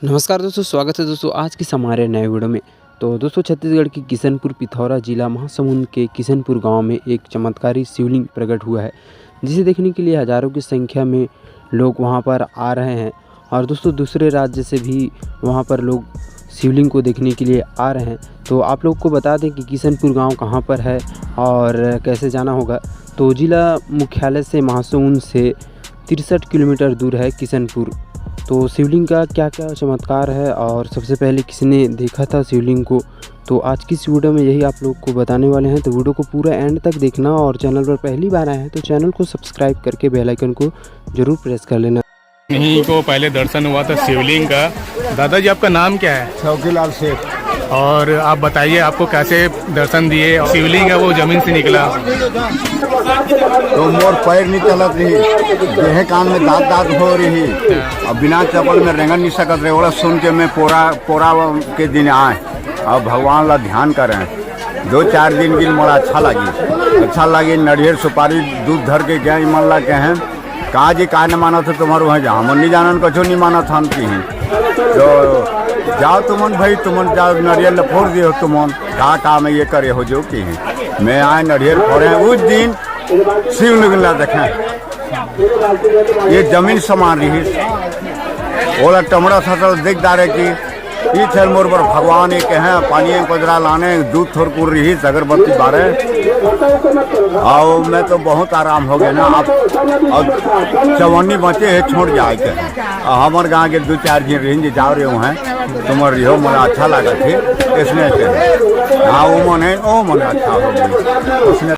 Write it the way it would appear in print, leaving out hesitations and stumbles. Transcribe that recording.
नमस्कार दोस्तों, स्वागत है दोस्तों आज की हमारे नए वीडियो में। तो दोस्तों छत्तीसगढ़ की किशनपुर पिथौरा जिला महासमुंद के किशनपुर गांव में एक चमत्कारी शिवलिंग प्रकट हुआ है, जिसे देखने के लिए हज़ारों की संख्या में लोग वहां पर आ रहे हैं। और दोस्तों दूसरे राज्य से भी वहां पर लोग शिवलिंग को देखने के लिए आ रहे हैं। तो आप लोग को बता दें कि किशनपुर गाँव कहाँ पर है और कैसे जाना होगा। तो जिला मुख्यालय से महासमुंद से 63 किलोमीटर दूर है किशनपुर। तो शिवलिंग का क्या क्या चमत्कार है और सबसे पहले किसने देखा था शिवलिंग को, तो आज की इस वीडियो में यही आप लोग को बताने वाले हैं। तो वीडियो को पूरा एंड तक देखना और चैनल पर पहली बार आए हैं तो चैनल को सब्सक्राइब करके बेल आइकन को जरूर प्रेस कर लेना। यहीं को पहले दर्शन हुआ था शिवलिंग का। दादाजी आपका नाम क्या है? चौकीलाल शेख। और आप बताइए आपको कैसे दर्शन दिए? शिवलिंग है वो जमीन से निकला तो मोर पैर नहीं चलत रही, देहे कान में दांत दांत हो रही और बिना चप्पल में रेंगन नहीं सकत रहे। ओला सुन के मैं पोरा के दिन आए और भगवान ला ध्यान करें। 2-4 दिन की मोला अच्छा लगी। नरियर सुपारी दूध धर के गए मन ला कहें कहा जी का न माना था तुम्हारे वहाँ जा हम नहीं जानन कछो नहीं माना था हम की तो जाओ तुमन भाई, तुमन जाओ नरियल ल फोड़ दियो। तुमन का में ये करे हो जो की मैं आए नरियल फोड़े। उस दिन शिवलिंग ला देखें ये जमीन समान रही। ओला टमड़ा था तो देख दारे की ये छल मोर पर भगवान एक है पानी पजरा लाने दूध थोड़ कुर रही अगरबत्ती बारे। और मैं तो बहुत आराम हो गया ना। अब चवन्नी बचे है छोड़ जाए के हमारे गाँव के 2-4 दिन रेंज जाओ रहे हैं तुम रहो मुझे अच्छा लगा थे इसने हाँ वो मन है ओ मन अच्छा हो गया उसने।